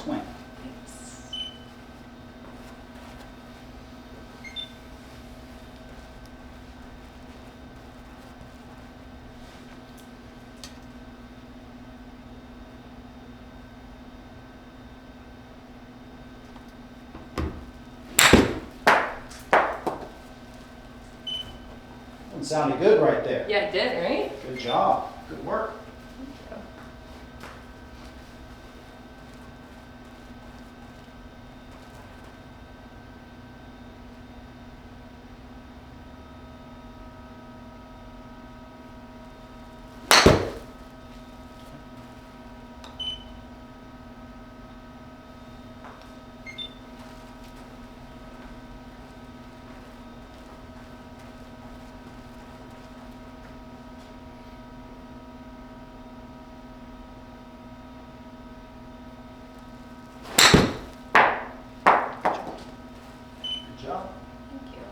swing. That sounded good right there. Yeah, it did, right? Good job. Good work. Good job. Thank you.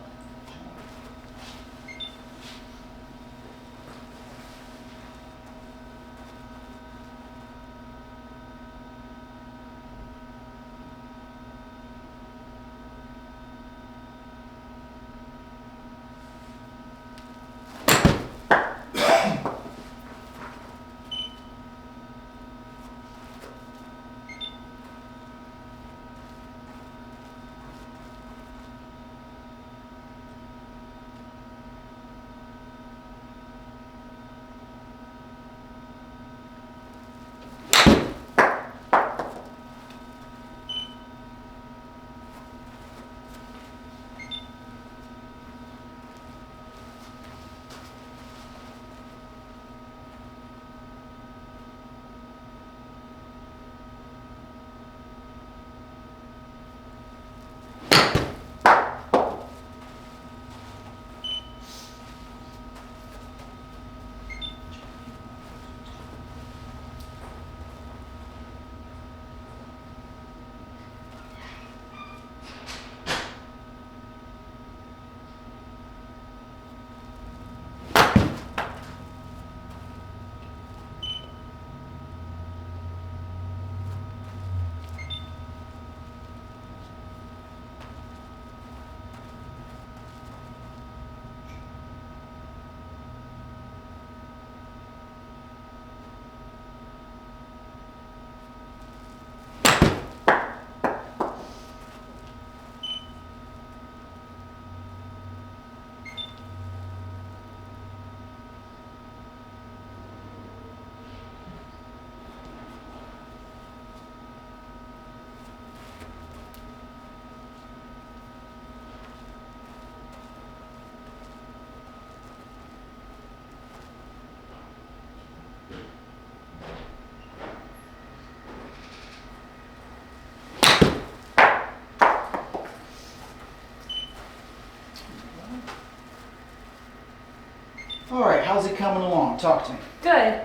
All right, how's it coming along? Talk to me. Good.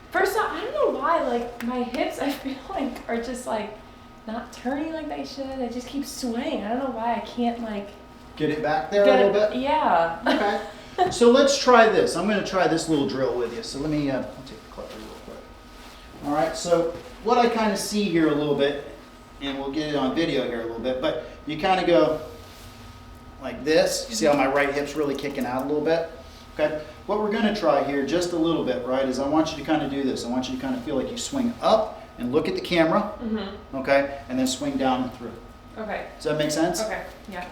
First off, I don't know why, like, my hips, I feel like, are just, like, not turning like they should. They just keep swaying. I don't know why I can't, like... Get it back there get a little it, bit? Yeah. Okay. So let's try this. I'm going to try this little drill with you. So let me I'll take the clipper real quick. All right, so what I kind of see here a little bit, and we'll get it on video here a little bit, but you kind of go like this. You see how my right hip's really kicking out a little bit? Okay. What we're going to try here just a little bit, right, is I want you to kind of do this. I want you to kind of feel like you swing up and look at the camera, okay, and then swing down and through. Okay. Does that make sense? Okay. Yeah.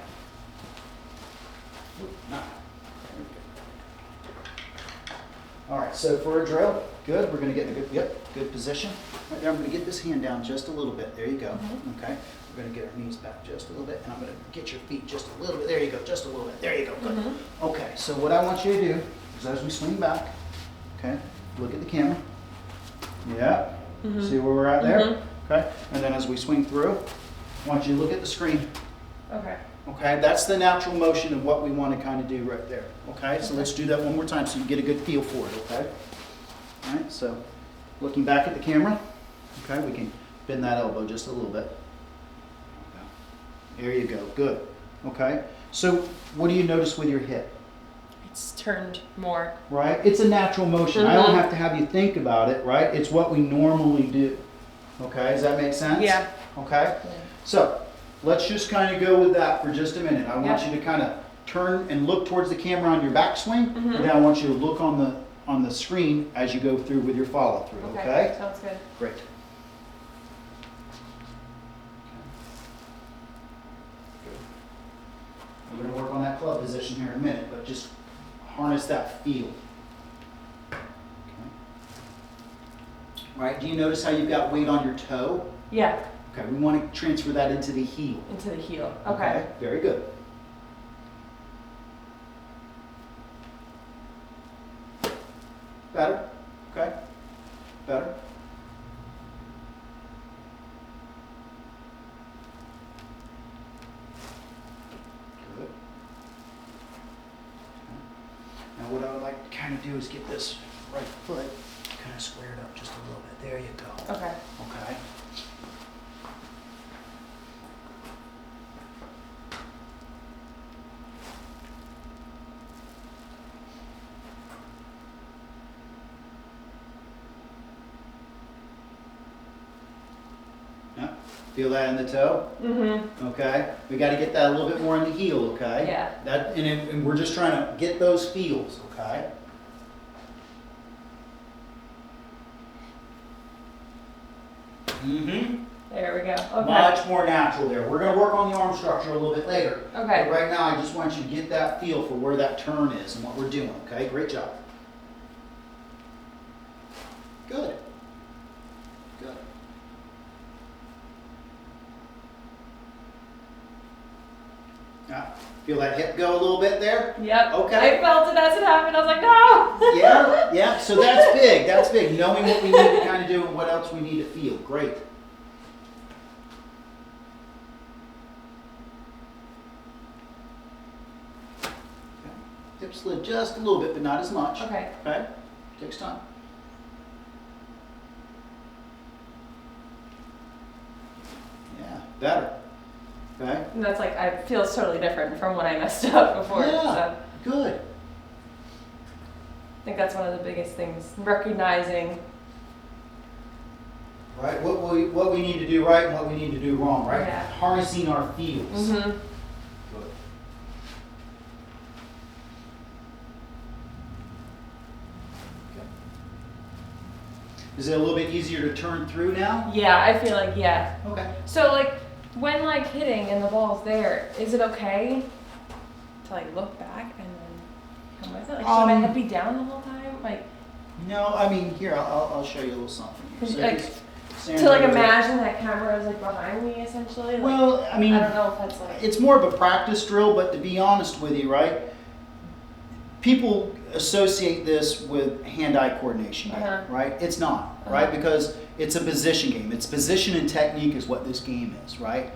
All right, so for a drill, good. We're going to get in a good position. Right there, I'm going to get this hand down just a little bit. There you go. Okay. We're going to get our knees back just a little bit, and I'm going to get your feet just a little bit. There you go, just a little bit. There you go. Good. Okay, so what I want you to do is as we swing back, okay, look at the camera. Yeah. See where we're at there? Okay. And then as we swing through, I want you to look at the screen. Okay. Okay, that's the natural motion of what we want to kind of do right there. Okay, so let's do that one more time so you get a good feel for it, okay? All right, so looking back at the camera, okay, we can bend that elbow just a little bit. There you go, good. Okay, so what do you notice with your hip? It's turned more. Right, it's a natural motion. I don't have to have you think about it, right? It's what we normally do. Okay, does that make sense? Yeah. Okay, so let's just kind of go with that for just a minute. I want you to kind of turn and look towards the camera on your backswing, and then I want you to look on the screen as you go through with your follow through. Okay? Sounds good. Great. We're going to work on that club position here in a minute, but just harness that feel. Okay. All right, do you notice how you've got weight on your toe? Yeah. Okay, we want to transfer that into the heel. Into the heel. Okay. Very good. Better? Okay. Better? Good. Now what I would like to kind of do is get this right foot kind of squared up just a little bit. There you go. Okay. Okay. Feel that in the toe? Mm-hmm. Okay. We got to get that a little bit more in the heel, okay? Yeah. And we're just trying to get those feels, okay? Mm-hmm. There we go. Okay. Much more natural there. We're going to work on the arm structure a little bit later. Okay. But right now, I just want you to get that feel for where that turn is and what we're doing, okay? Great job. Good. Good. Now, feel that hip go a little bit there? Yep. Okay. I felt it as it happened. I was like, no. Yeah, yeah. So that's big. That's big. Knowing what we need to kind of do and what else we need to feel. Great. Okay. Hip slid just a little bit, but not as much. Okay. Okay. Takes time. Yeah. Better. Okay. And that's like, I feel totally different from when I messed up before. Yeah. So Good. I think that's one of the biggest things, recognizing. Right. What we need to do right and what we need to do wrong. Right. Yeah. Harnessing our feels. Mm-hmm. Good. Okay. Is it a little bit easier to turn through now? Yeah, I feel like, yeah. Okay. So like, when like hitting and the ball's there, is it okay to like look back and then come with it? Like, should my head be down the whole time? Like, No, I mean, here, I'll show you a little something. Here. So like, just stand to like right there. imagine that camera is like behind me essentially. Like, Well, I mean, I don't know if that's like. it's more of a practice drill, but to be honest with you, right? People associate this with hand-eye coordination game, Uh-huh. right? It's not, right? Because it's a position game. It's position and technique is what this game is, right?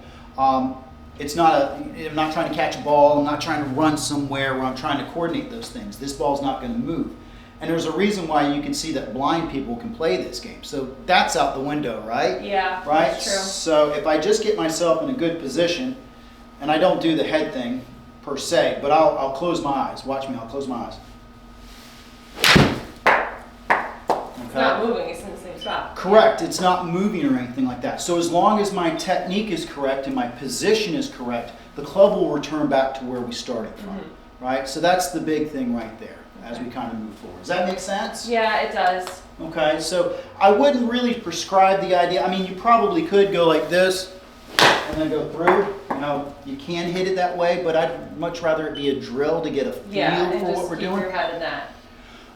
It's not I'm not trying to catch a ball. I'm not trying to run somewhere where I'm trying to coordinate those things. This ball's not going to move. And there's a reason why you can see that blind people can play this game. So that's out the window, right? Yeah, Right? that's true. So if I just get myself in a good position, and I don't do the head thing per se, but I'll close my eyes. Watch me, I'll close my eyes. It's not moving, it's in the same spot. Correct, it's not moving or anything like that. So as long as my technique is correct and my position is correct, the club will return back to where we started from, right? So that's the big thing right there as we kind of move forward. Does that make sense? Yeah, it does. Okay, so I wouldn't really prescribe the idea. I mean, you probably could go like this and then go through. You know, you can hit it that way, but I'd much rather it be a drill to get a feel Yeah, and for just what we're keep doing. your head in that.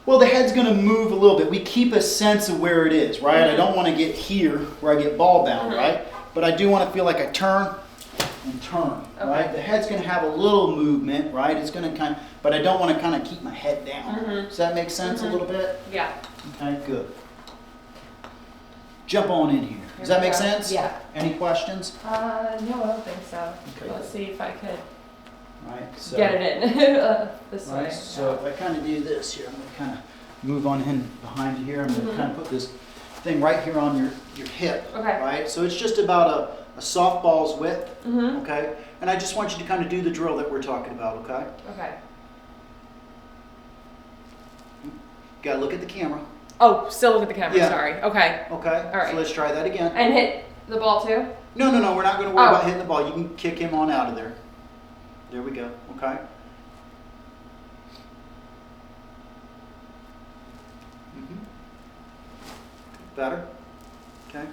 Well, the head's going to move a little bit. We keep a sense of where it is, right? I don't want to get here where I get ball bound, right? But I do want to feel like I turn and turn, right? The head's going to have a little movement, right? It's going to kind of, but I don't want to kind of keep my head down. Does that make sense a little bit? Yeah. Okay, good. Jump on in here. Does that make sense? Yeah. Any questions? No, I don't think so. Okay. Let's see if I could Right. So, get it in this right, way. so if I kind of do this here, I'm going to kind of move on in behind you here. I'm going to kind of put this thing right here on your hip. Okay. Right? So it's just about a softball's width. Okay? And I just want you to kind of do the drill that we're talking about, okay? Okay. Got to look at the camera. Oh, still look at the camera. Yeah. Sorry. Okay. Okay. All right. So let's try that again. And hit the ball too. No, we're not going to worry Oh. about hitting the ball. You can kick him on out of there. There we go. Okay. Better? Okay.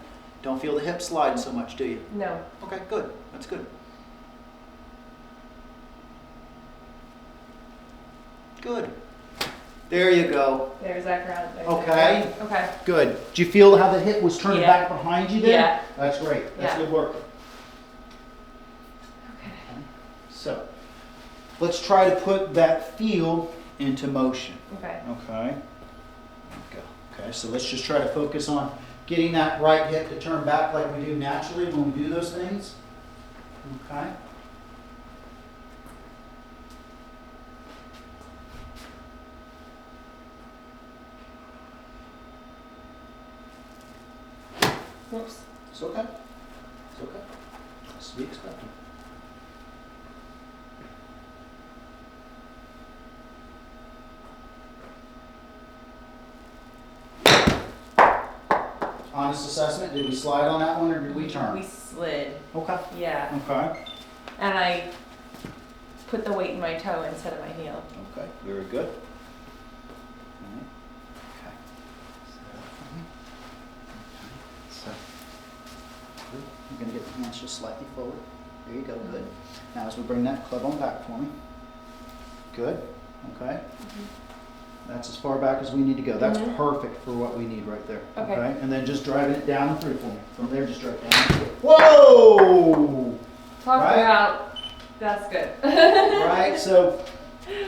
Don't feel the hip slide so much, do you? No. Okay, good. That's good. Good. There you go. There's that ground. There's Okay. that ground. Okay. Good. Do you feel how the hip was turning Yeah. back behind you there? Yeah. That's great. That's Yeah. good work. Okay. So, let's try to put that feel into motion. Okay. Okay. Go. Okay, so let's just try to focus on getting that right hip to turn back like we do naturally when we do those things. Okay. Whoops. It's okay. It's okay. It's to be expected. Honest assessment, did we slide on that one or did we turn? We slid. Okay. Yeah. Okay. And I put the weight in my toe instead of my heel. Okay, very good. All right. Okay. So, good. You're going to get the hands just slightly forward. There you go, good. Now as we bring that club on back for me. Good. Okay. That's as far back as we need to go. That's perfect for what we need right there. Okay. And then just driving it down and through for me. From there, just drive it down and through. Whoa! Talk Right? about, that's good. Right? So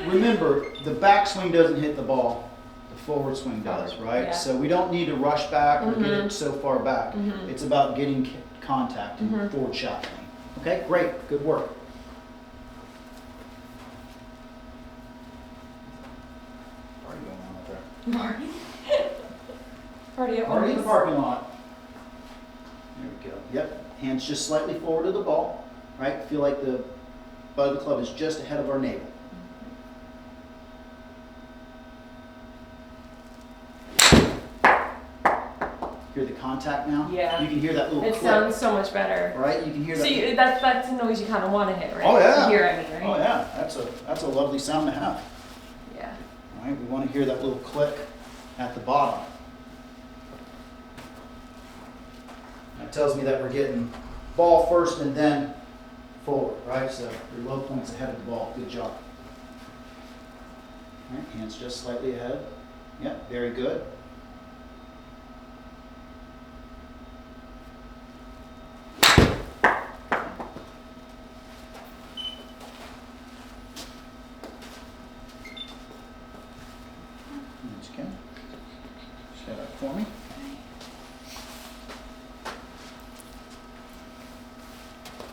remember, the backswing doesn't hit the ball. The forward swing does, right? Yeah. So we don't need to rush back or get it so far back. It's about getting contact and forward shot lane. Okay, great. Good work. What are you going on out there? Party. Party at Party in the Wendy's. parking lot. There we go. Yep. Hands just slightly forward of the ball. Right? Feel like the butt of the club is just ahead of our navel. Hear the contact now? Yeah. You can hear that little It click. sounds so much better. Right? You can hear that. So that's the noise you kind of want to hit, right? Oh, yeah. To hear, I mean, right? Oh yeah. That's a lovely sound to have. Yeah. All right? We want to hear that little click at the bottom. That tells me that we're getting ball first and then forward, right? So your low point's ahead of the ball. Good job. All right, hands just slightly ahead. Yep, very good. Once again, set up for me.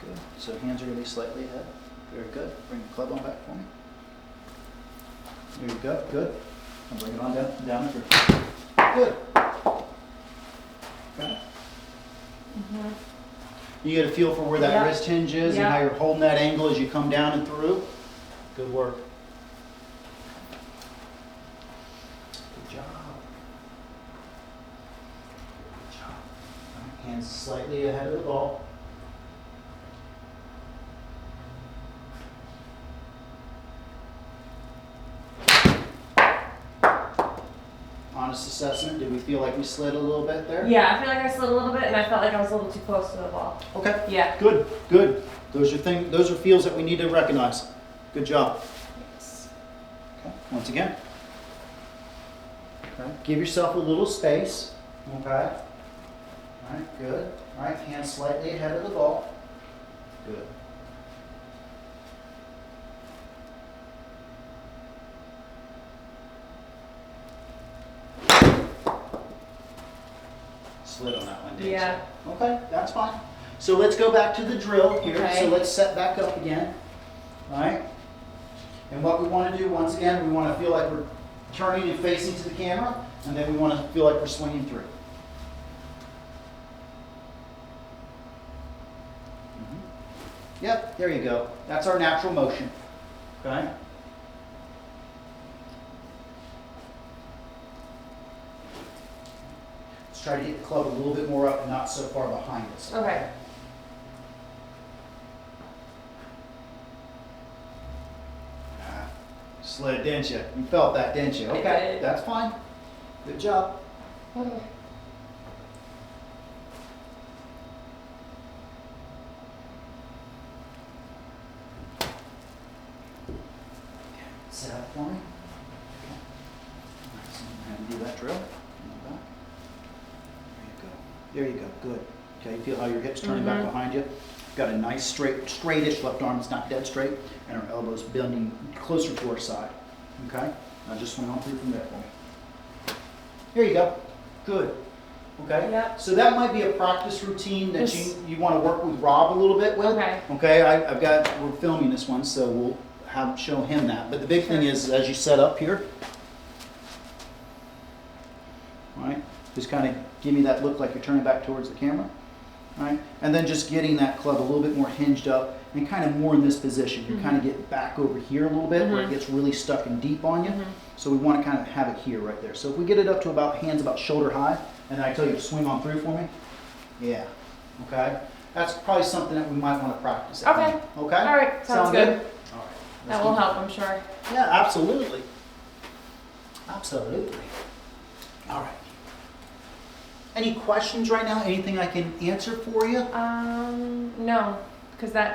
Good. So hands are going to be slightly ahead. Very good. Bring the club on back for me. There you go. Good. And bring it on down through. Good. Okay. You get a feel for where that Yeah. wrist hinge is Yeah. and how you're holding that angle as you come down and through. Good work. Good job. Good job. All right, hands slightly ahead of the ball. Honest assessment, did we feel like we slid a little bit there? Yeah, I feel like I slid a little bit and I felt like I was a little too close to the ball. Okay. Yeah. Good, good. Those are feels that we need to recognize. Good job. Okay, once again. Okay, give yourself a little space. Okay. All right, good. All right, hands slightly ahead of the ball. Good. Slid on that one, didn't you? Yeah. Okay, that's fine. So let's go back to the drill here. Okay. So let's set back up again. All right. And what we want to do, once again, we want to feel like we're turning and facing to the camera, and then we want to feel like we're swinging through. Yep, there you go. That's our natural motion. Okay? Let's try to get the club a little bit more up and not so far behind us. Okay. Slid, didn't you? You felt that, didn't you? I Okay, did. that's fine. Good job. Okay. Set up for me. Okay. All right, so I'm going to do that drill. In the back. There you go. There you go. Good. Okay, you feel how your hips turning back behind you? Got a nice straightish left arm. It's not dead straight, and our elbows bending closer to our side. Okay. Now just swing on through from there for me. Here you go. Good. Okay. Yep. So that might be a practice routine that This- you want to work with Rob a little bit with. Okay. Okay. We're filming this one, so we'll show him that. But the big thing is, as you set up here, all right, just kind of give me that look like you're turning back towards the camera. All right, and then just getting that club a little bit more hinged up and kind of more in this position. You kind of get back over here a little bit where it gets really stuck and deep on you. So we want to kind of have it here right there. So if we get it up to about hands about shoulder high, and I tell you to swing on through for me, yeah, okay. That's probably something that we might want to practice. at Okay. home. Okay. All right. Sounds good. All right. Let's That will do- help, I'm sure. Yeah, absolutely. Absolutely. All right. Any questions right now? Anything I can answer for you? No, because the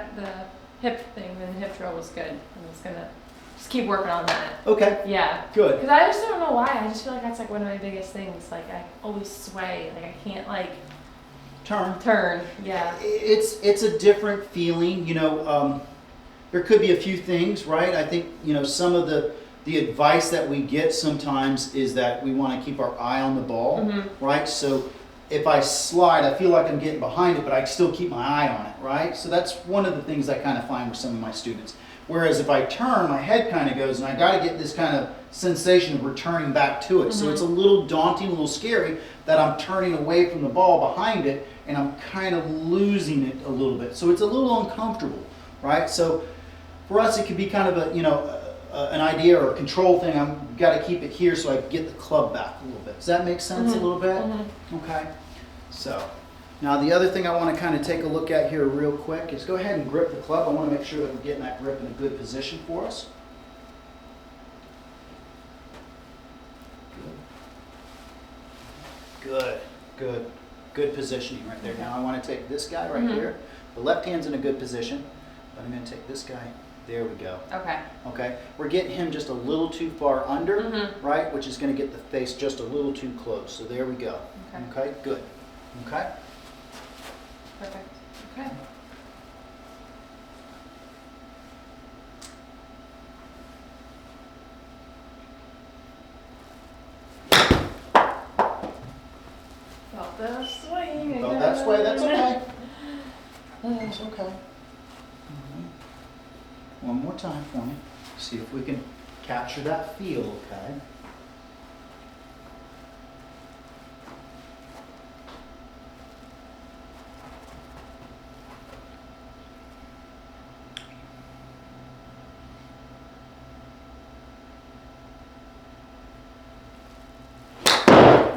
hip thing, the hip drill was good. I'm just gonna just keep working on that. Okay, Yeah. good. Because I just don't know why. I just feel like that's like one of my biggest things. Like I always sway. Like I can't like turn. Yeah. It's a different feeling, you know. There could be a few things, right? I think, you know, some of the advice that we get sometimes is that we want to keep our eye on the ball, right? So if I slide, I feel like I'm getting behind it, but I still keep my eye on it, right? So that's one of the things I kind of find with some of my students. Whereas if I turn, my head kind of goes, and I got to get this kind of sensation of returning back to it. So it's a little daunting, a little scary that I'm turning away from the ball behind it, and I'm kind of losing it a little bit. So it's a little uncomfortable, right? So for us, it could be kind of a, you know, an idea or a control thing. I've got to keep it here so I can get the club back a little bit. Does that make sense a little bit? Okay. So now the other thing I want to kind of take a look at here real quick is go ahead and grip the club. I want to make sure that we're getting that grip in a good position for us. Good. Good. Good positioning right there. Now I want to take this guy right here. The left hand's in a good position, but I'm going to take this guy. There we go. Okay. Okay, we're getting him just a little too far under, right? Which is going to get the face just a little too close. So there we go. Okay, good. Okay. Perfect. Okay. Felt the swing. Felt that sway, that's okay. That's okay. One more time for me. See if we can capture that feel, okay?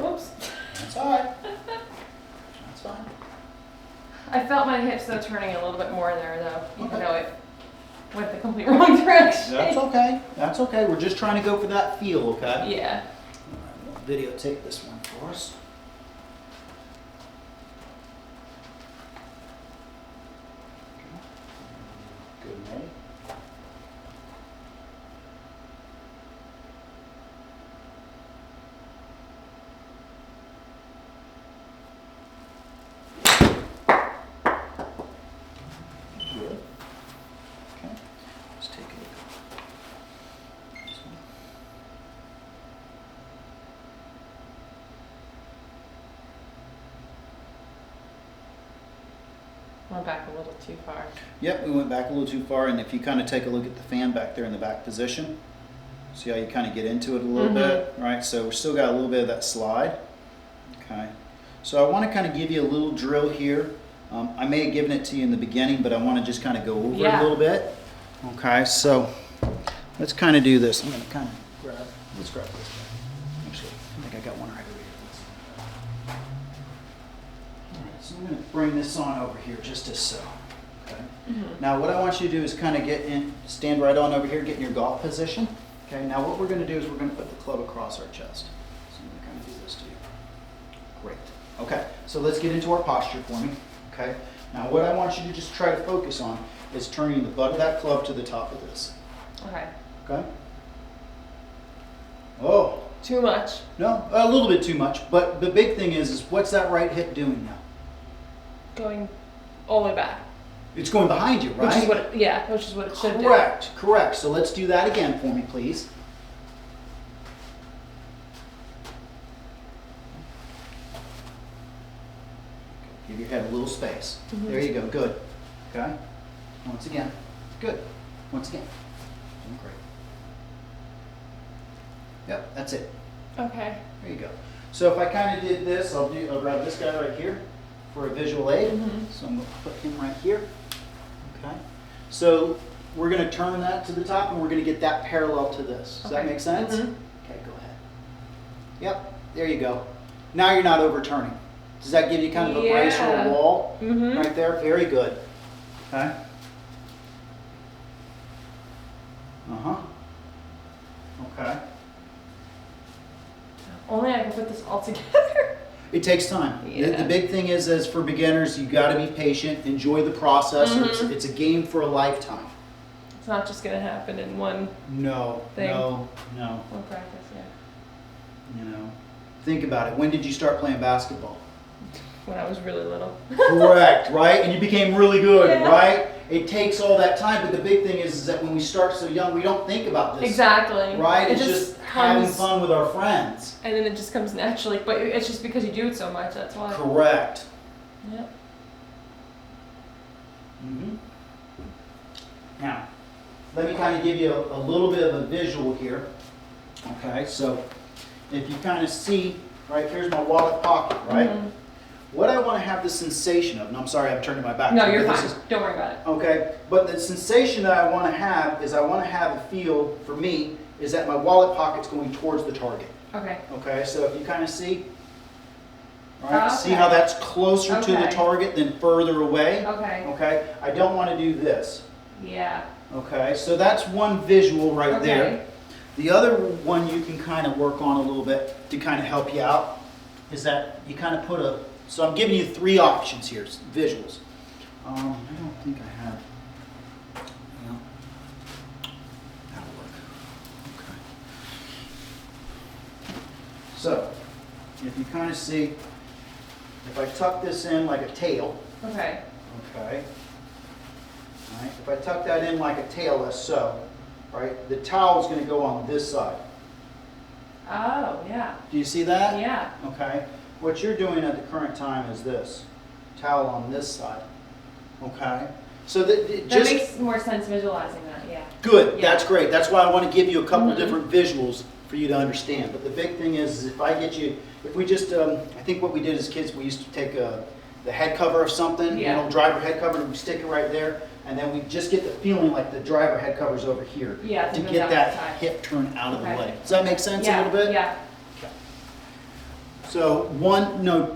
Whoops. That's all right. That's fine. I felt my hips though turning a little bit more there though, even Okay. though it went the complete wrong direction. That's okay. That's okay. We're just trying to go for that feel, okay? Yeah. All right, we'll videotape this one for us. Good, May. Good. Okay. Let's take a look. This one. Went back a little too far. Yep, we went back a little too far, and if you kind of take a look at the fan back there in the back position, see how you kind of get into it a little bit, right? So we're still got a little bit of that slide. Okay, so I want to kind of give you a little drill here. I may have given it to you in the beginning, but I want to just kind of go over it a little bit. Okay, so let's kind of do this. I'm going to kind of grab, let's grab this guy. Actually, I think I got one right over here. So I'm going to bring this on over here just as so. Okay. Mhm. Now what I want you to do is kind of get in, stand right on over here, get in your golf position. Okay. Now what we're going to do is we're going to put the club across our chest. So I'm going to kind of do this to you. Great. Okay. So let's get into our posture for me. Okay. Now what I want you to just try to focus on is turning the butt of that club to the top of this. Okay. Okay. Oh. Too much. No, a little bit too much. But the big thing is what's that right hip doing now? Going all the way back. It's going behind you, right? Which is what it should do. Correct, correct. So let's do that again for me, please. Give your head a little space. Mhm. There you go, good. Okay. Once again. Good. Once again. Doing great. Yep, that's it. Okay. There you go. So if I kind of did this, I'll grab this guy right here for a visual aid. Mhm. So I'm going to put him right here. Okay. So we're going to turn that to the top and we're going to get that parallel to this. Does that Okay. make sense? Mhm. Okay, go ahead. Yep, there you go. Now you're not overturning. Does that give you kind of a brace or Yeah. a wall Mhm. right there? Very good. Okay. Uh-huh. Okay. Only I can put this all together. It takes time. Yeah. The big thing is for beginners, you got to be patient, enjoy the process. Mhm. It's a game for a lifetime. It's not just gonna happen in one No, Thing. no. practice. Yeah. You know, think about it. When did you start playing basketball? When I was really little. Correct, right? And you became really good, Yeah. right? It takes all that time, but the big thing is that when we start so young, we don't think about this. Exactly. Right? It It's just having comes, fun with our friends. and then it just comes naturally. But it's just because you do it so much. That's why. Correct. Yep. Mm-hmm. Now, let me kind of give you a little bit of a visual here. Okay, so if you kind of see, right, here's my wallet pocket, right? Mhm. What I want to have the sensation of, and I'm sorry I'm turning my back. No, to you, you're but fine. this is- Don't worry about it. Okay, but the sensation that I want to have is I want to have a feel, for me, is that my wallet pocket's going towards the target. Okay. Okay, so if you kind of see, right, Okay. see how that's closer to the Okay. target than further away? Okay. Okay, I don't want to do this. Yeah. Okay, so that's one visual right Okay. there. The other one you can kind of work on a little bit to kind of help you out is that you kind of put a, so I'm giving you three options here, visuals. I don't think I have, no, that'll work. Okay. So, if you kind of see, if I tuck this in like a tail, Okay. okay, all right, if I tuck that in like a tail as so, right, the towel's going to go on this side. Oh, yeah. Do you see that? Yeah. Okay. What you're doing at the current time is this. Towel on this side. Okay? So that That just makes more sense visualizing that, yeah. good. Yeah. That's great. That's why I want to give you a couple Mhm. different visuals for you to understand. But the big thing is if I get you, if we just, I think what we did as kids, we used to take the head cover of something, Yeah. driver head cover, and we stick it right there. And then we just get the feeling like the driver head cover's over here. Yeah, To it goes get out that the side. hip turn out of the Okay. way. Does that make sense a Yeah, little bit? Yeah. So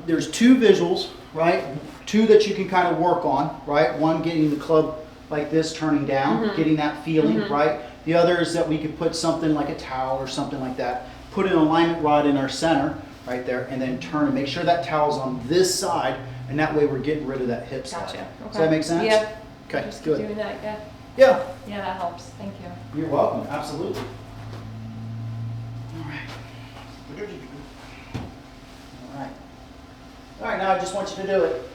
there's two visuals, right? Two that you can kind of work on, right? One getting the club like this, turning down, Mhm. getting that feeling, Mhm. right? The other is that we could put something like a towel or something like that, put an alignment rod in our center, right there, and then turn and make sure that towel's on this side, and that way we're getting rid of that hip slide. Gotcha. Okay. Does that make sense? Yeah. Okay, Just keep good. doing that, yeah. Yeah, Yeah, that helps. Thank you. you're welcome, absolutely. All right. All right. All right, now I just want you to do it.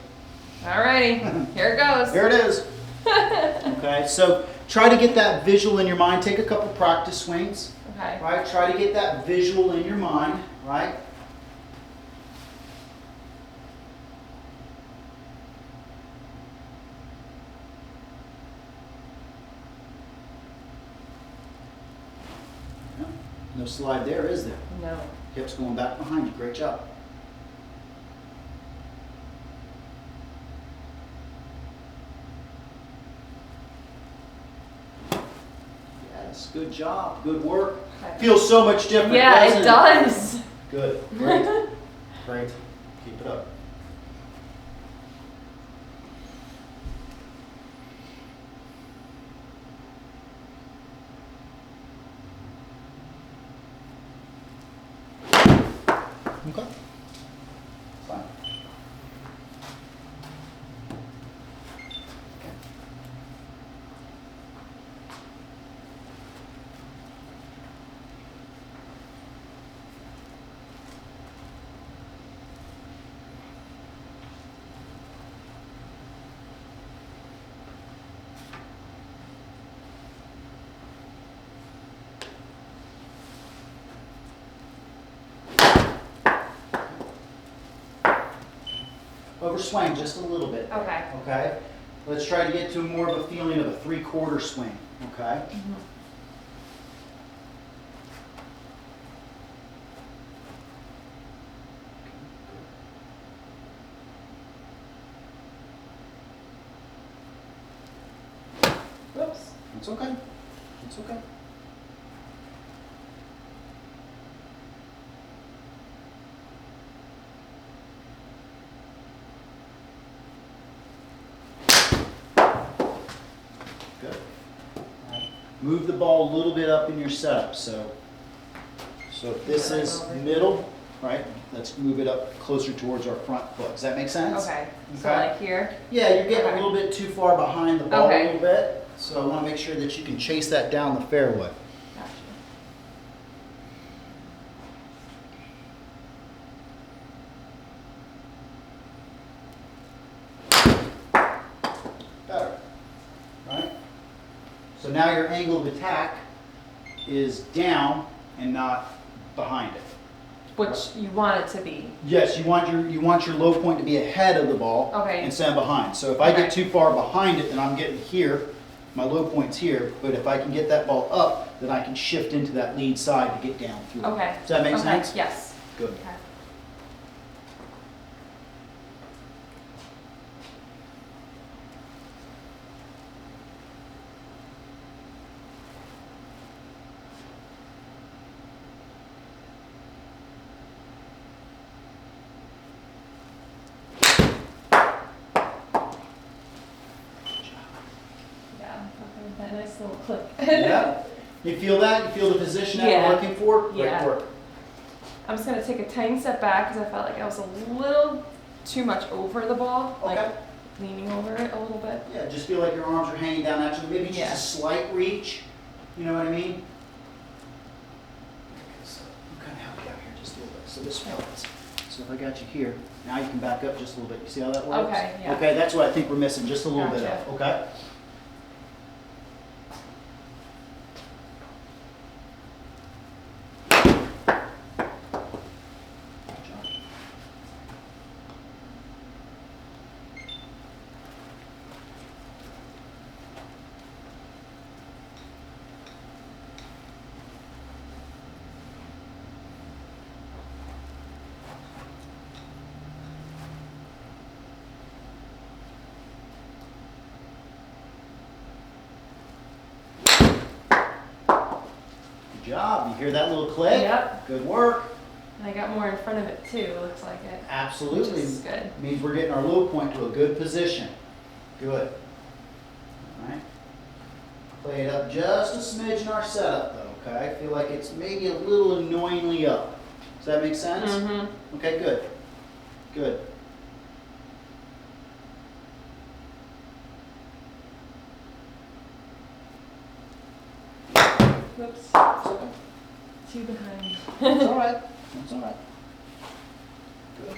Alrighty, here it goes. There it is. Okay, so try to get that visual in your mind. Take a couple practice swings, Okay. right? Try to get that visual in your mind, right? Yeah, no slide there, is there? No. Hips going back behind you. Great job. Yes, good job. Good work. Okay. Feels so much different, Yeah, doesn't it does. Good. Great. Great. Keep it up. Okay. Fine. Okay. Overswing just a little bit. Okay. Okay? Let's try to get to more of a feeling of a 3/4 swing. Okay? Mhm. Whoops. It's okay. It's okay. Good. All right. Move the ball a little bit up in your setup. So if this is middle, right? Let's move it up closer towards our front foot. Does that make sense? Okay. So Okay. like here. Yeah, you're getting Okay. a little bit too far behind the ball Okay. a little bit. So I want to make sure that you can chase that down the fairway. Gotcha. Better. Right? So now your angle of attack is down and not behind it. Which you want it to be. Yes, you want your low point to be ahead of the ball Okay. instead of behind. So if I get Okay. too far behind it, then I'm getting here. My low point's here, but if I can get that ball up, then I can shift into that lead side to get down through. Okay. Does that make Okay. sense? Yes. Good. Okay. Yeah. Okay. That nice little click. Yeah. You feel that? You feel the position that Yeah. we're looking for? Great Yeah. work. I'm just gonna take a tiny step back because I felt like I was a little too much over the ball, Okay. like leaning over it a little bit. Yeah, just feel like your arms are hanging down naturally. Maybe just Yeah. a slight reach. You know what I mean? So I'm kind of help you out here just a little bit. So this works. So if I got you here, now you can back up just a little bit. You see how that works? Okay, yeah. Okay, that's what I think we're missing, just a little bit Gotcha. of. Okay. Good job. Good job. You hear that little click? Yep. Good work. And I got more in front of it too, looks like it. Absolutely. Which is good. Means we're getting our low point to a good position. Good. All right. Play it up just a smidge in our setup though, okay? I feel like it's maybe a little annoyingly up. Does that make sense? Mm-hmm. Okay, good. Good. Whoops. It's okay. Two behind. It's all right. It's all right. Good.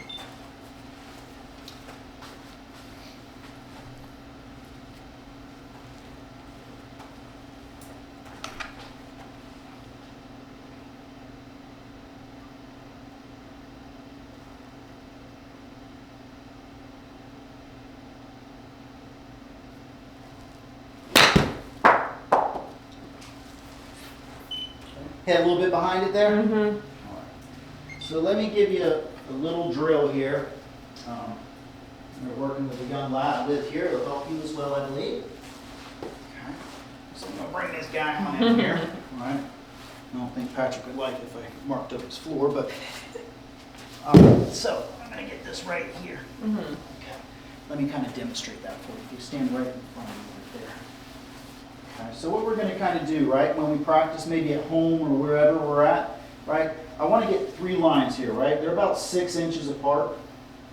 Head a little bit behind it there? Mm-hmm. All right. So let me give you a little drill here. We're working with a young lad with here. It'll help you as well, I believe. Okay. So I'm going to bring this guy on in here. All right. I don't think Patrick would like it if I marked up his floor, but. All right. So I'm going to get this right here. Mm-hmm. Okay. Let me kind of demonstrate that for you. If you stand right in front of me right there. Okay, so what we're going to kind of do, right, when we practice maybe at home or wherever we're at, right, I want to get three lines here, right? They're about 6 inches apart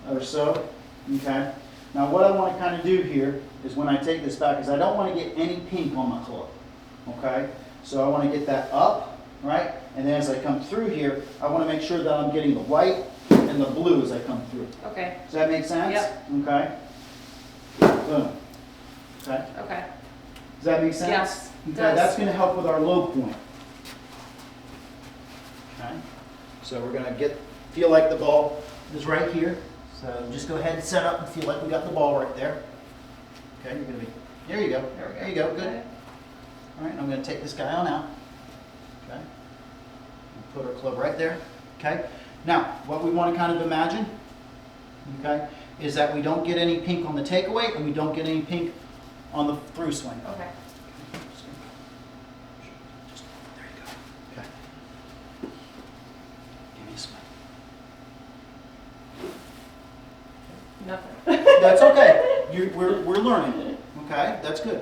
or so, okay? Now what I want to kind of do here is when I take this back is I don't want to get any pink on my club, okay? So I want to get that up, right? And then as I come through here, I want to make sure that I'm getting the white and the blue as I come through. Okay. Does that make sense? Yep. Okay. Boom. Okay. Okay. Does that make sense? Yes. Okay. Does. That's going to help with our low point. Okay. So we're going to feel like the ball is right here. So just go ahead and set up and feel like we got the ball right there. Okay. You're going to be. There you go. There you go. Good. Okay. All right. I'm going to take this guy on out. Okay. Put our club right there. Okay. Now, what we want to kind of imagine, okay, is that we don't get any pink on the takeaway and we don't get any pink on the through swing. Okay. There you go. Okay. Give me a swing. Nothing. That's okay. We're learning. Okay, that's good.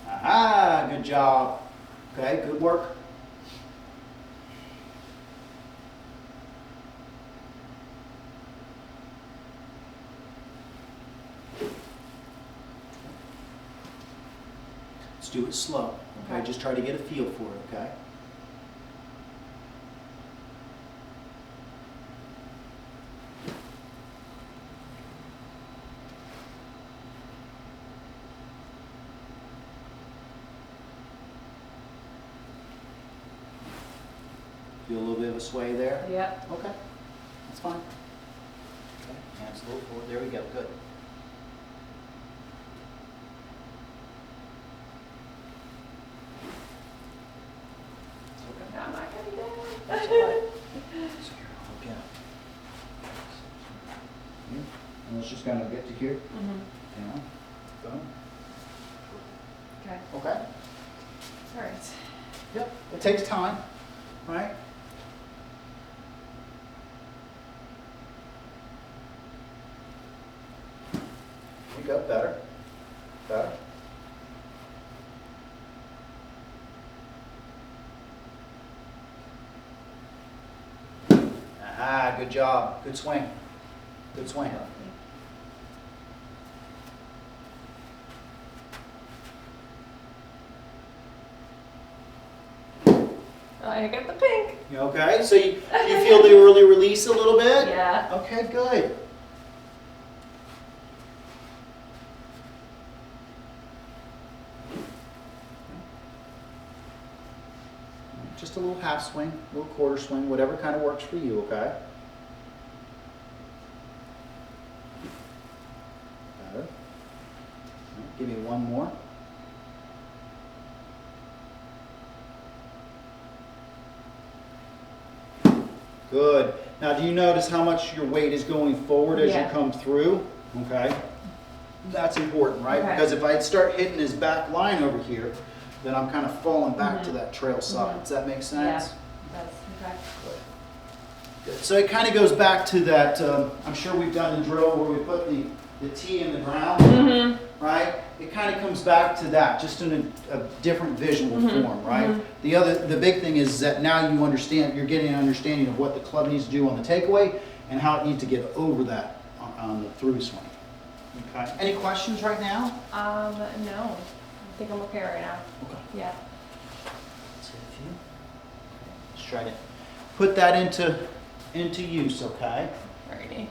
Aha, good job. Okay, good work. Let's do it slow. Okay, Okay. just try to get a feel for it, okay? Feel a little bit of a sway there? Yep. Okay, that's fine. Okay, hands a little forward. There we go. Good. Okay. I'm not gonna do That's it. all right. So here, I'll look out. Here. And let's just kind of get to here. Mhm. Down. Boom. Okay. Okay. All right. Yep. It takes time, right? You go. Better. Better. Aha, good job. Good swing. Good swing. I got the pink. You okay? So you feel the early release a little bit? Yeah. Okay, good. Just a little half swing, a little quarter swing, whatever kind of works for you, okay? Better. Give me one more. Good. Now, do you notice how much your weight is going forward as Yeah. you come through? Okay. That's important, right? Okay. Because if I start hitting his back line over here, then I'm kind of falling back to that trail side. Mhm. Does that make Yeah. sense? That's okay. Good. So it kind of goes back to that, I'm sure we've done the drill where we put the tee in the ground, Mhm. right? It kind of comes back to that, just in a different visual Mhm. form, right? Mhm. The big thing is that now you understand, you're getting an understanding of what the club needs to do on the takeaway and how it needs to get over that on the through swing. Okay. Any questions right now? No. I think I'm okay right now. Okay. Yeah. Let's hit a few. Let's try to put that into use, okay? Alrighty.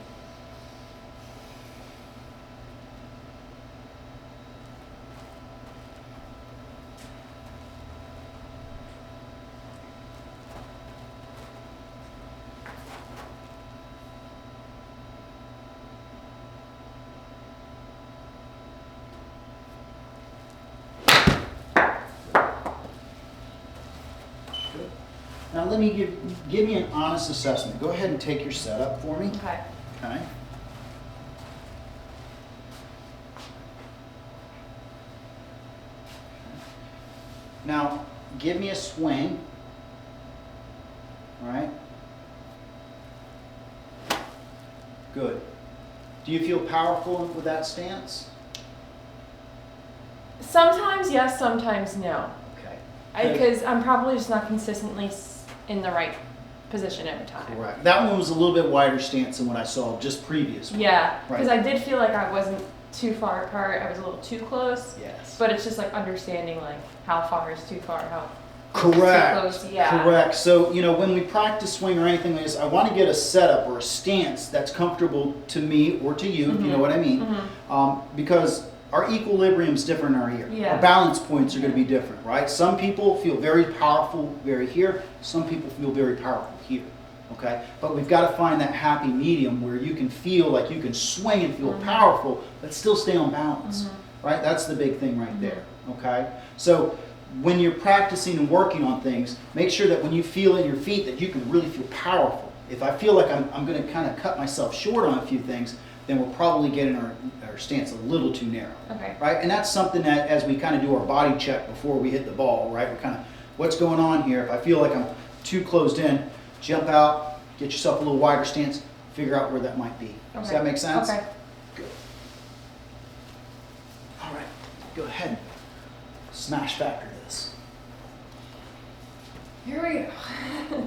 Good. Now let me give me an honest assessment. Go ahead and take your setup for me. Okay. Okay. Now, give me a swing. All right. Good. Do you feel powerful with that stance? Sometimes yes, sometimes no. Okay. Because I'm probably just not consistently in the right position every time. Correct. That one was a little bit wider stance than what I saw just previous. Yeah, because Right. I did feel like I wasn't too far apart. I was a little too close. Yes. But it's just like understanding like how far is too far, how Correct. too close. Yeah. Correct. So, you know, when we practice swing or anything like this, I want to get a setup or a stance that's comfortable to me or to you, if you know what I mean. Because our equilibrium is different in our ear. Yeah. Our balance points are going to be different, right? Some people feel very powerful very here. Some people feel very powerful here. Okay? But we've got to find that happy medium where you can feel like you can swing and feel powerful, but still stay on balance. Right? That's the big thing right there. Okay? So when you're practicing and working on things, make sure that when you feel in your feet that you can really feel powerful. If I feel like I'm going to kind of cut myself short on a few things, then we're probably getting our stance a little too narrow. Okay. Right? And that's something that as we kind of do our body check before we hit the ball, right? We're kind of, what's going on here? If I feel like I'm too closed in, jump out, get yourself a little wider stance, figure out where that might be. Okay. Does that make sense? Okay. Good. All right, go ahead. Smash factor this. Here we go.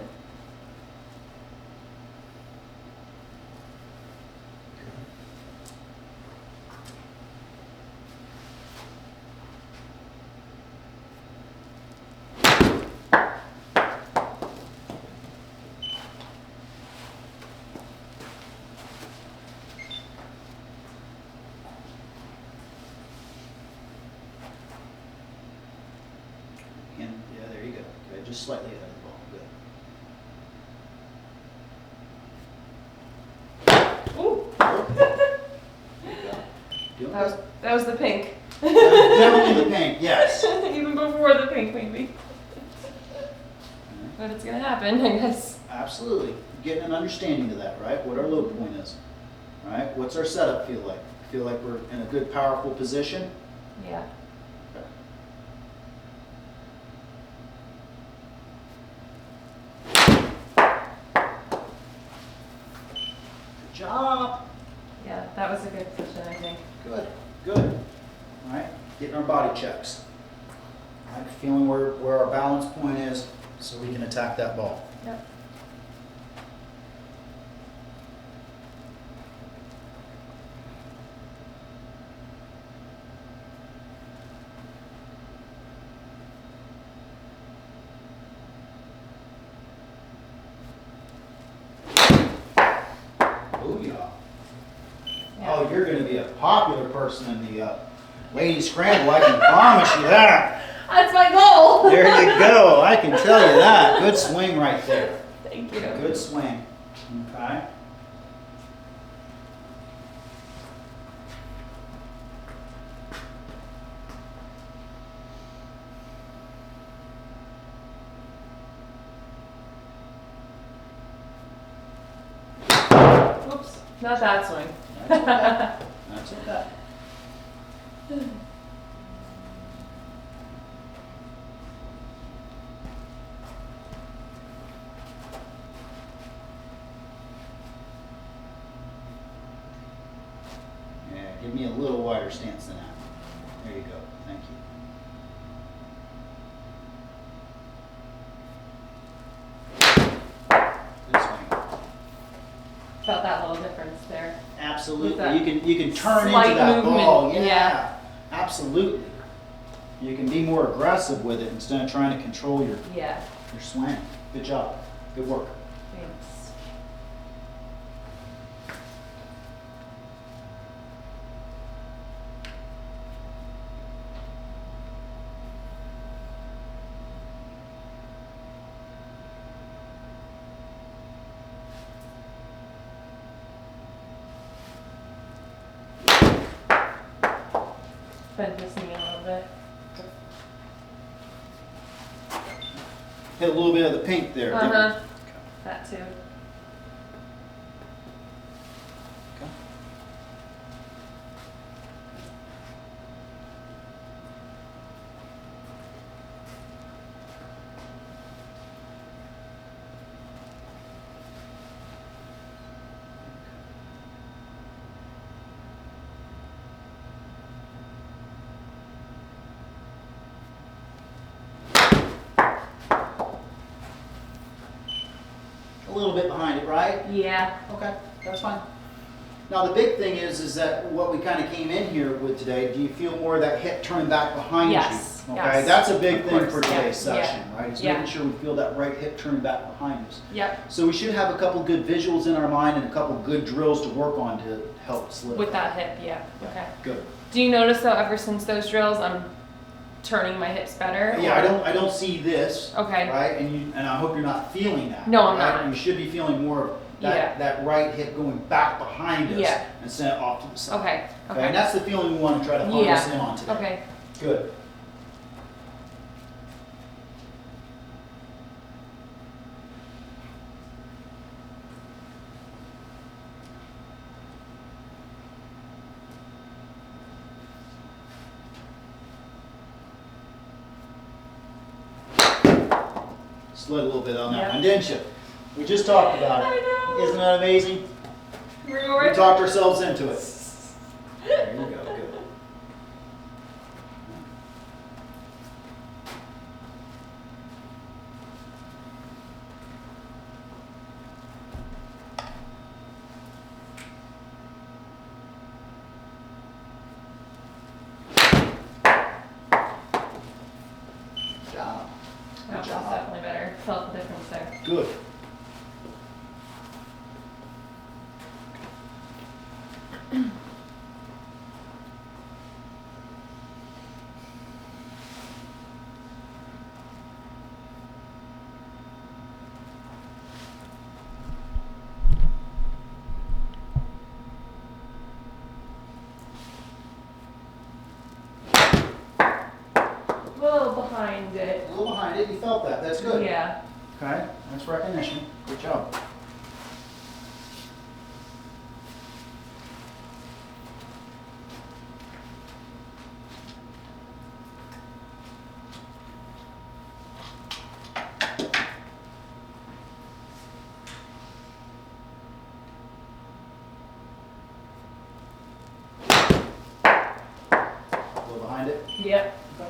And yeah, there you go. Okay, just slightly ahead of the ball. Good. Ooh. There you go. Doing good. That was the pink. Definitely the pink, yes. Even before the pink, maybe. But it's gonna happen, I guess. Absolutely. Getting an understanding of that, right? What our low point is. Right? What's our setup feel like? Feel like we're in a good, powerful position? Yeah. Okay. Good job. Yeah, that was a good position, I think. Good, good. All right, getting our body checks. All right, feeling where our balance point is so we can attack that ball. Yep. Oh, yeah. Oh, you're going to be a popular person in the ladies scramble. I can promise you that. That's my goal. There you go. I can tell you that. Good swing right there. Thank you. Good swing. Okay. Whoops, not that swing. That's okay. That's okay. Yeah, give me a little wider stance than that. There you go. Thank you. Good swing. Felt that little difference there. Absolutely. With that You can turn slight into that movement, ball. Yeah. yeah. Absolutely. You can be more aggressive with it instead of trying to control your Yeah. swing. Good job. Good work. Thanks. Bend this knee a little bit. Hit a little bit of the pink there. didn't we? Uh-huh. That too. Okay. a little bit behind it, right? Yeah. Okay, that's fine. Now the big thing is that what we kind of came in here with today, do you feel more of that hip turn back behind Yes, you? yes. Okay, that's a big Of thing course, for today's yeah, session, right? Is yeah. making sure we feel that right hip turn back behind us. Yep. So we should have a couple good visuals in our mind and a couple good drills to work on to help solidify. With that hip, yeah. Okay. Good. Do you notice though, ever since those drills, I'm turning my hips better? Yeah, or- I don't see this. Okay. Right, and I hope you're not feeling that. No, I'm right? not. You should be feeling more of that, Yeah. that right hip going back behind us Yeah. instead of off to the side. Okay. Okay, Okay. and that's the feeling we want to try to hone us in on today. Okay. Good. Slid a little bit on that Yep. one, didn't you? We just talked about it. I know. Isn't that amazing? We We talked ourselves into it. There you go, good. Good job. That was job. definitely better. Felt the difference there. Good. A little behind it. A little behind it, you felt that, that's good. Yeah. Okay, that's recognition. Good job. A little behind it. Yep. Okay.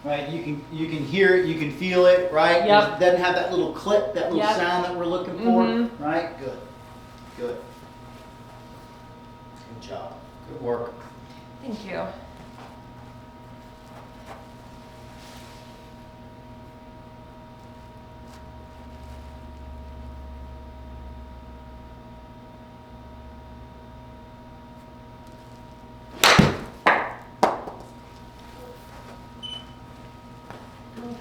Right, you can hear it, you can feel it, right? Yep. It doesn't have that little click, that little Yep. sound that we're looking for, Mhm. right? Good, good. Good job, good work. Thank you.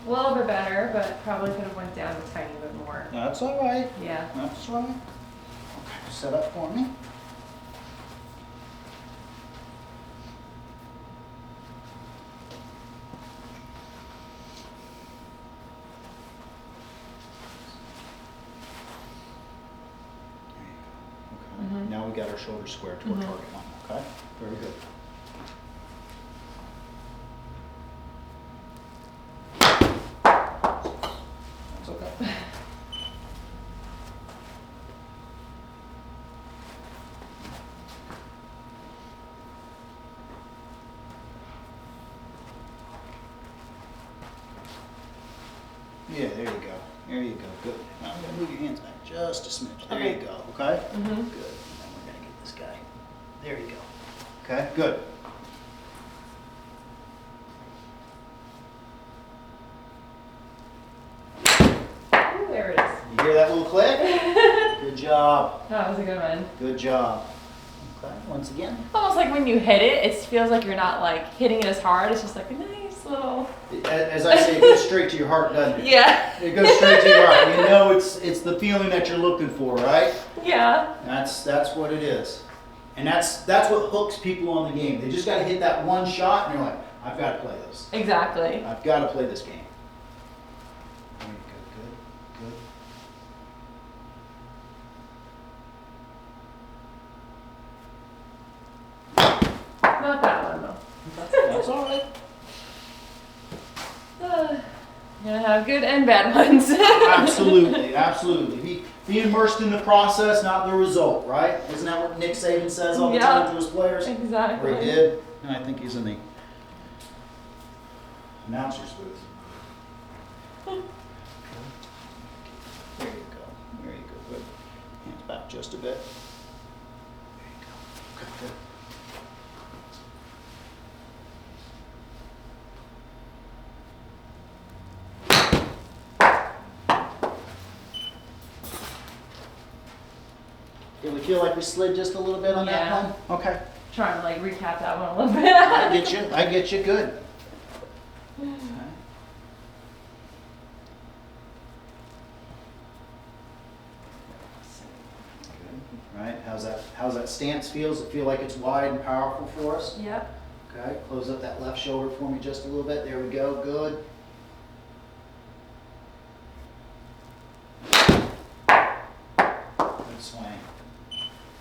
A little bit better, but probably could have went down a tiny bit more. That's all right, Yeah. that's all right. Okay, set up for me. There you go. Okay. Mhm. Now we got our shoulders square to our Mhm. target line, okay? Very good. That's okay. Yeah, there you go. There you go. Good. Now I'm gonna move your hands back just a smidge. There you Okay. go. Okay? Mhm. Good. And then we're gonna get this guy. There you go. Okay, good. Ooh, there it is. You hear that little click? Good job. That was a good one. Good job. Okay, once again. Almost like when you hit it, it feels like you're not like hitting it as hard. It's just like a nice little. As I say, it goes straight to your heart, doesn't it? Yeah. It goes straight to your heart. You know it's the feeling that you're looking for, right? Yeah. That's what it is. And that's what hooks people on the game. They just got to hit that one shot, and they're like, I've got to play this. Exactly. I've got to play this game. There you go. Good. Good. Not that one though. That's all right. You're gonna have good and bad ones. Absolutely, absolutely. Be immersed in the process, not the result, right? Isn't that what Nick Saban says all the Yeah. time to his players? Exactly. Or he did, and I think he's in the announcer's booth. There you go. There you go. Good. Hands back just a bit. There you go. Okay, good. Did we feel like we slid just a little bit on that Yeah. one? Okay. Trying to like recap that one a little bit. I get you. I get you. Good. Okay. Good. Right. How's that stance feel? Does it feel like it's wide and powerful for us? Yep. Okay. Close up that left shoulder for me just a little bit. There we go. Good. Good swing.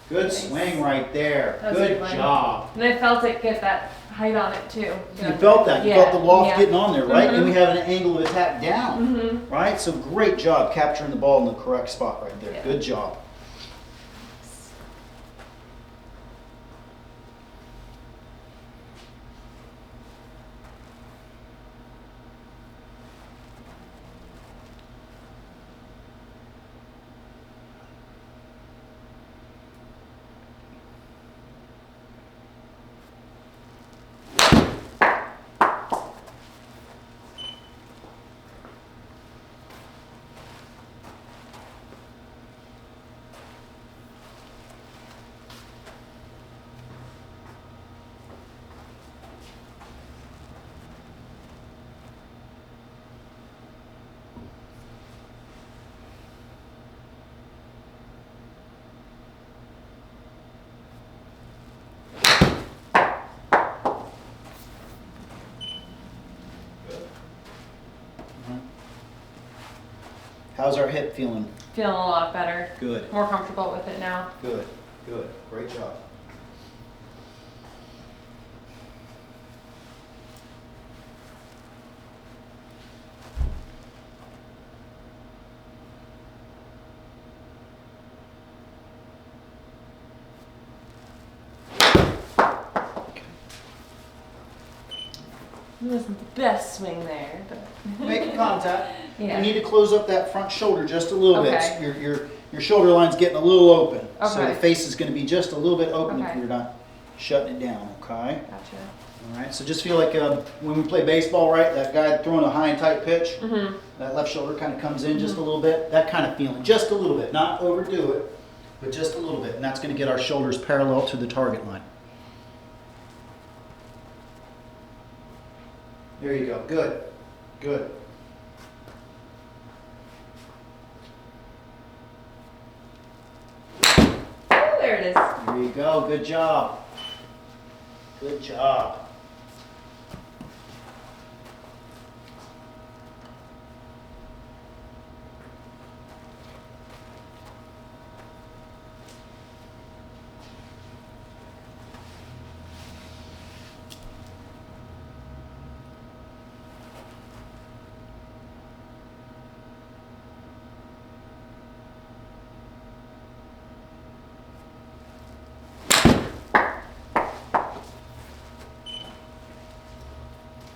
Good Nice. swing right there. That was Good a good one. job. And I felt it get that height on it too. You felt that. You Yeah, felt the loft yeah. getting on there, right? And we Mhm. have an angle of attack down, Mhm. right? So great job capturing the ball in the correct spot right there. Yeah. Good job. How's our hip feeling? Feeling a lot better. Good. More comfortable with it now. Good. Good. Great job. It wasn't the best swing there, but Making contact. Yeah. You need to close up that front shoulder just a little Okay. bit. Your shoulder line's getting a little open. So Okay. the face is going to be just a little bit open if Okay. you're not shutting it down, okay? Gotcha. All right, so just feel like when we play baseball, right, that guy throwing a high and tight pitch, Mhm. that left shoulder kind of comes in just a little bit. That kind of feeling, just a little bit. Not overdo it, but just a little bit. And that's going to get our shoulders parallel to the target line. There you go. Good. Good. Oh, there it is. There you go. Good job. Good job.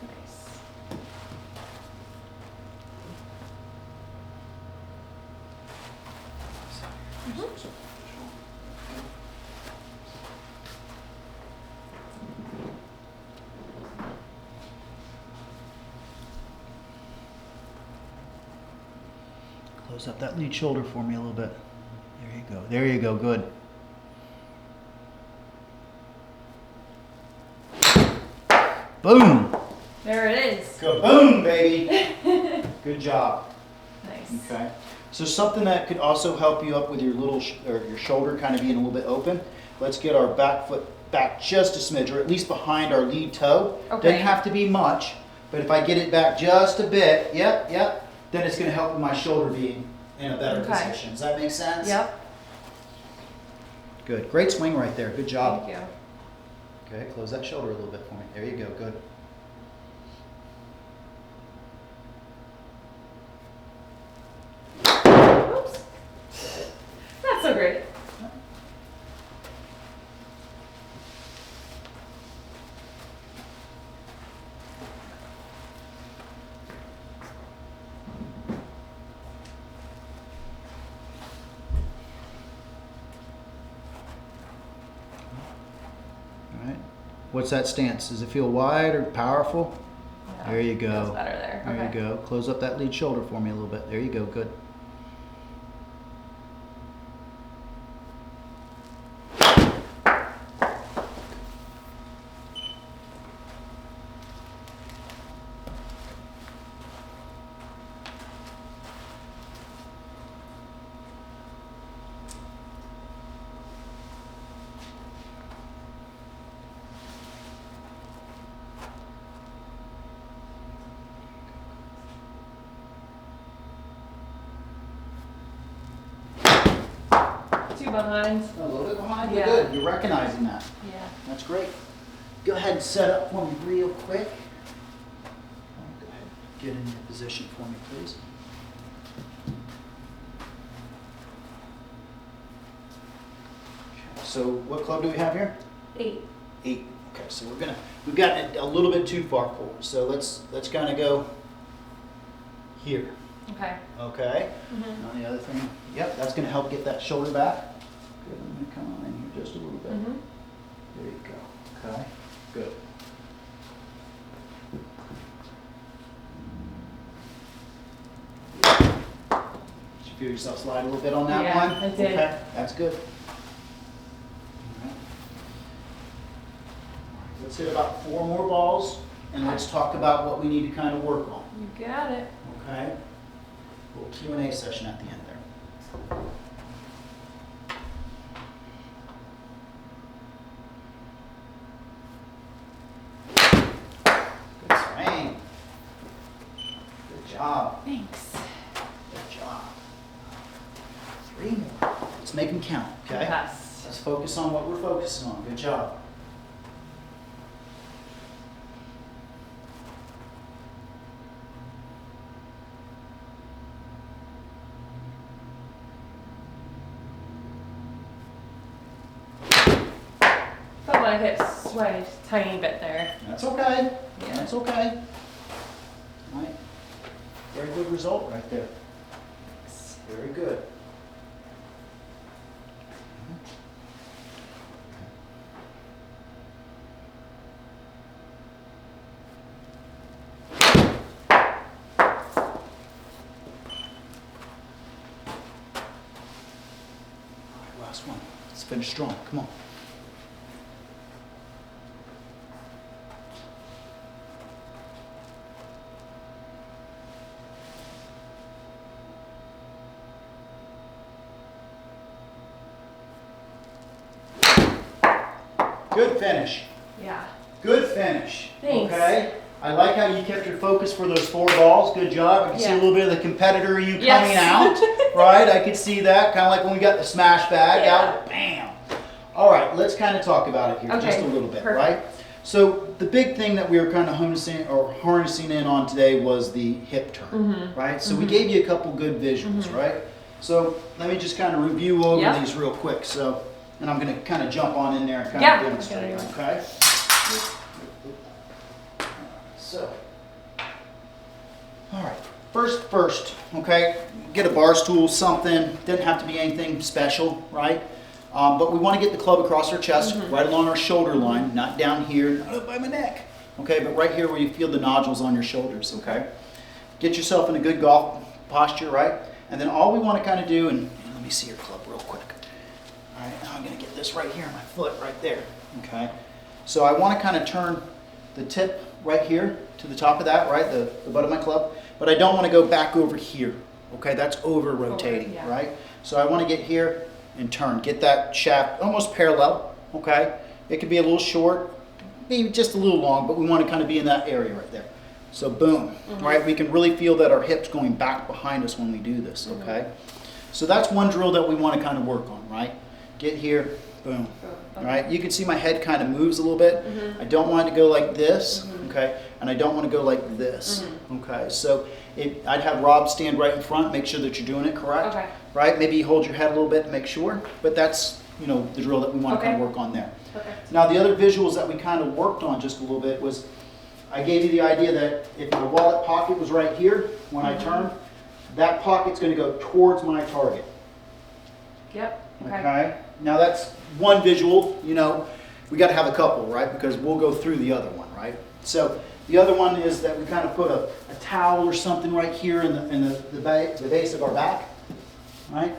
Nice. Close up that lead shoulder for me a little bit. There you go. There you go. Good. Boom. There it is. Kaboom, baby. Good job. Nice. Okay. So something that could also help you up with your or your shoulder kind of being a little bit open. Let's get our back foot back just a smidge, or at least behind our lead toe. Okay. Doesn't have to be much, but if I get it back just a bit, yep, then it's going to help with my shoulder being in a better Okay. position. Does that make sense? Yep. Good. Great swing right there. Good job. Thank you. Okay, close that shoulder a little bit for me. There you go. Good. Oops. Not so great. What's that stance? Does it feel wide or powerful? Yeah, There you go. Feels better there. There Okay. you go. Close up that lead shoulder for me a little bit. There you go. Good. Two behind. A little bit behind, but Yeah. good. You're recognizing that. Yeah. That's great. Go ahead and set up for me real quick. Go ahead, get in your position for me, please. Okay, so what club do we have here? 8. 8. Okay, so we've gotten it a little bit too far forward. So let's kind of go here. Okay. Okay. Mhm. Now the other thing, yep, that's going to help get that shoulder back. Good. I'm going to come on in here just a little bit. Mhm. There you go. Okay. Good. Did you feel yourself slide a little bit on that Yeah, one? I did. Okay, that's good. All right. Let's hit about 4 more balls, and let's talk about what we need to kind of work on. You got it. Okay? A little Q&A session at the end there. Good swing. Good job. Thanks. Good job. 3 more. Let's make them count, okay? Yes. Let's focus on what we're focusing on. Good job. Felt my hips swayed a tiny bit there. That's okay. Yeah. That's okay. All right. Very good result right there. Very good. All right, last one. Let's finish strong. Come on. Good finish. Yeah. Good finish. Thanks. Okay. I like how you kept your focus for those 4 balls. Good job. I can see a Yeah. little bit of the competitor in you Yes. coming out. Right? I could see that. Kind of like when we got the smash bag Yeah. out. Bam. All right. Let's kind of talk about it here Okay, just a little bit. perfect. Right? So the big thing that we were kind of harnessing in on today was the hip turn. Mhm. Right? So we gave you a couple good visuals. Right? So let me just kind of review over Yeah. these real quick. So, and I'm going to kind of jump on in there and kind Yeah. of demonstrate. Okay. Okay? So, all right. First, okay, get a bar stool, something. Doesn't have to be anything special, right? But we want to get the club across our chest, right along our shoulder line, not down here, not up by my neck. Okay, but right here where you feel the nodules on your shoulders, okay? Get yourself in a good golf posture, right? And then all we want to kind of do, and let me see your club real quick. All right, now I'm going to get this right here on my foot, right there, okay? So I want to kind of turn the tip right here to the top of that, right, the butt of my club, but I don't want to go back over here, okay? That's over rotating, yeah. right? So I want to get here and turn, get that shaft almost parallel, okay? It could be a little short, maybe just a little long, but we want to kind of be in that area right there. So boom, right? We can really feel that our hip's going back behind us when we do this, okay? So that's one drill that we want to kind of work on, right? Get here, boom. All right, you can see my head kind of moves a little bit. I don't want it to go like this, okay? And I don't want to go like this, okay? So I'd have Rob stand right in front, make sure that you're doing it correct, Okay. right? Maybe you hold your head a little bit to make sure, but that's, you know, the drill that we want to kind of Okay. work on there. Perfect. Now the other visuals that we kind of worked on just a little bit was, I gave you the idea that if my wallet pocket was right here, when I turn, that pocket's going to go towards my target. Yep. Okay. Okay. Now that's one visual, you know. we got to have a couple, right? Because we'll go through the other one, right? So the other one is that we kind of put a towel or something right here in the base of our back, right?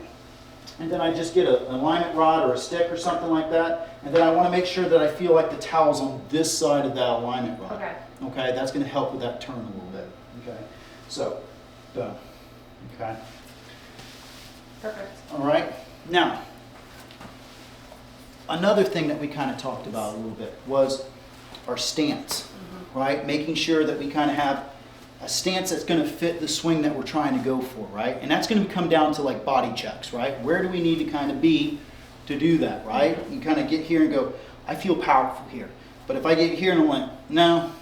And then I just get an alignment rod or a stick or something like that. And then I want to make sure that I feel like the towel's on this side of that alignment rod. Okay. Okay, that's going to help with that turn a little bit. Okay, so done. Okay. Perfect. All right. Now, another thing that we kind of talked about a little bit was our stance, right? Making sure that we kind of have a stance that's going to fit the swing that we're trying to go for, right? And that's going to come down to like body checks, right? Where do we need to kind of be to do that, right? You kind of get here and go, I feel powerful here. But if I get here and I'm like, no,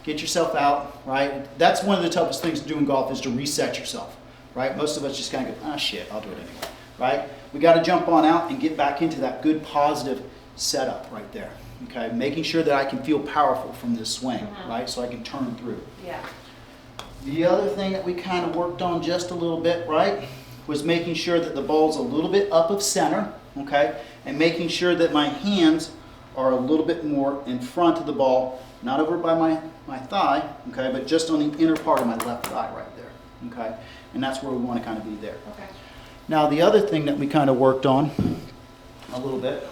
get yourself out, right? That's one of the toughest things to do in golf is to reset yourself, right? Most of us just kind of go, shit, I'll do it anyway, right? We got to jump on out and get back into that good positive setup right there, okay? Making sure that I can feel powerful from this swing, right? So I can turn through. Yeah. The other thing that we kind of worked on just a little bit, right, was making sure that the ball's a little bit up of center, okay? And making sure that my hands are a little bit more in front of the ball, not over by my thigh, okay, but just on the inner part of my left thigh right there, okay? And that's where we want to kind of be there. Okay. Now, the other thing that we kind of worked on a little bit,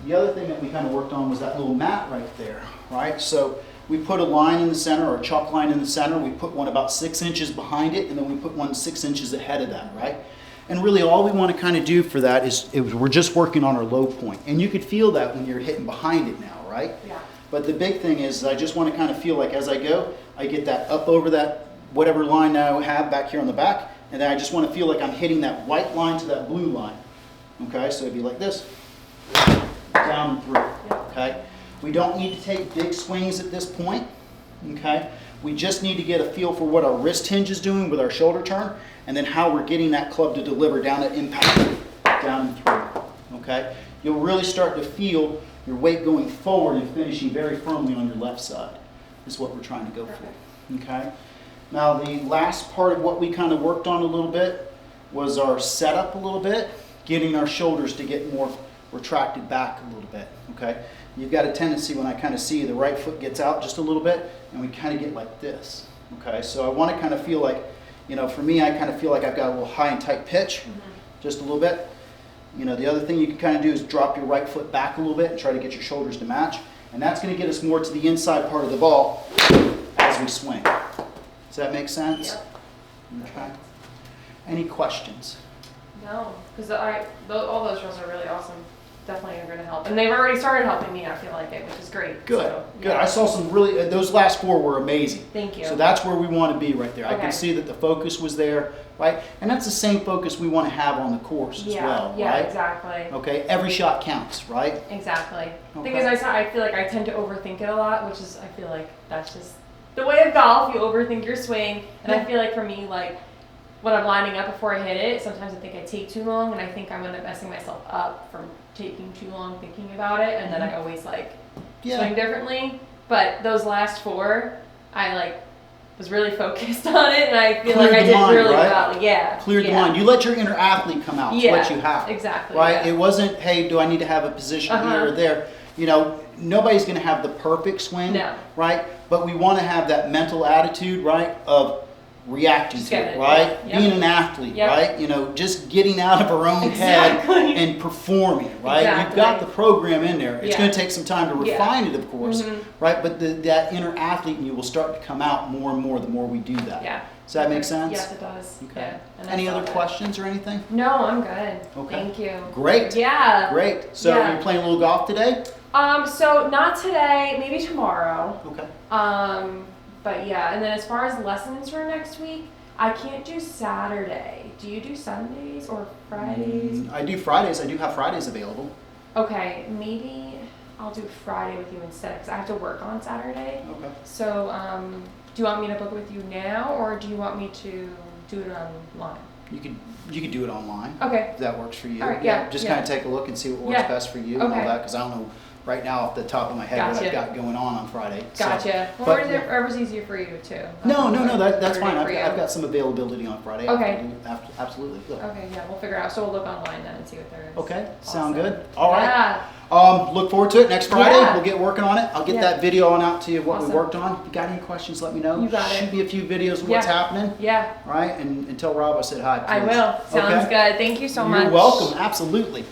the other thing that we kind of worked on was that little mat right there, right? So we put a line in the center, or a chalk line in the center. We put one about 6 inches behind it, and then we put one 6 inches ahead of that, right? And really all we want to kind of do for that is we're just working on our low point. And you could feel that when you're hitting behind it now, right? Yeah. But the big thing is I just want to kind of feel like as I go, I get that up over that whatever line I have back here on the back, and then I just want to feel like I'm hitting that white line to that blue line. Okay, so it'd be like this, down and through, okay? We don't need to take big swings at this point, okay? We just need to get a feel for what our wrist hinge is doing with our shoulder turn, and then how we're getting that club to deliver down at impact, down and through, okay? You'll really start to feel your weight going forward and finishing very firmly on your left side is what we're trying to go for, okay? Now the last part of what we kind of worked on a little bit was our setup a little bit, getting our shoulders to get more retracted back a little bit, okay? You've got a tendency when I kind of see the right foot gets out just a little bit and we kind of get like this, okay? So I want to kind of feel like, you know, for me I kind of feel like I've got a little high and tight pitch, just a little bit. You know, the other thing you can kind of do is drop your right foot back a little bit and try to get your shoulders to match. And that's going to get us more to the inside part of the ball as we swing. Does that make sense? Yep. Okay. Any questions? No, because all those drills are really awesome. Definitely are going to help. And they've already started helping me, I feel like it, which is great. Good, So, good. yeah. I saw some really, those last 4 were amazing. Thank you. So that's where we want to be right there. I Okay. can see that the focus was there, right? And that's the same focus we want to have on the course as well, yeah, right? exactly. Okay, every shot counts, right? Exactly. Okay. Thing is, I feel like I tend to overthink it a lot, which is, I feel like that's just the way of golf. You overthink your swing. And I feel like for me, like, when I'm lining up before I hit it, sometimes I think I take too long, and I think I'm messing myself up from taking too long thinking about it, and then I always like swing differently. But those last 4, I like was really focused on it, and I feel like I did mind, really right? well. Yeah. Cleared the mind. You let your inner athlete come out. It's what you have. Exactly. Right? Yeah. It wasn't, hey, do I need to have a position here or there? You know, nobody's going to have the perfect swing, No. right? But we want to have that mental attitude, right, of reacting Just to get it, it, right? yeah. Yep. Being an athlete, Yep. right? You know, just getting out of our own Exactly. head and performing, right? You've Exactly. got the program in there. It's Yeah. going to take some time to Yeah. refine it, of course, Mhm. right? But that inner athlete in you will start to come out more and more the more we do that. Yeah. Does that make sense? Yes, it does. Okay. Yeah. And I Any saw other that. questions or anything? No, I'm good. Okay. Thank you. Great. Yeah. Great. So Yeah. you're playing a little golf today? So not today, maybe tomorrow. Okay. But yeah, and then as far as lessons for next week, I can't do Saturday. Do you do Sundays or Fridays? I do Fridays. I do have Fridays available. Okay, maybe I'll do Friday with you instead because I have to work on Saturday. Okay. So, do you want me to book with you now, or do you want me to do it online? You could do it online. Okay. If that works for you. All right, yeah, Just yeah. kind of take a look and see what works Yeah. best for you and all Okay. that, because I don't know right now off the top of my head what Gotcha. I've got going on Friday. So, Gotcha. Well, but, wherever's easier for you too. no, that's Better fine. day for you. I've got some availability on Friday. Okay. Absolutely. Good. Okay, yeah, we'll figure it out. So we'll look online then and see what there is. Okay, Awesome. sound good. All right. Yeah. Look forward to it next Friday. Yeah. We'll get working on it. I'll get Yeah. that video on out to you, what we Awesome. worked on. If you got any questions, let me know. You got it. Shoot me a few videos of what's Yeah. happening. Yeah, All right, and tell Rob I said hi. I please. will. Sounds Okay? good. Thank you so much. You're welcome. Absolutely.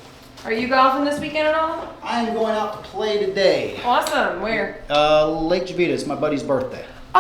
Are you golfing this weekend at all? I am going out to play today. Awesome. Where? Lake Javita. It's my buddy's birthday. Oh,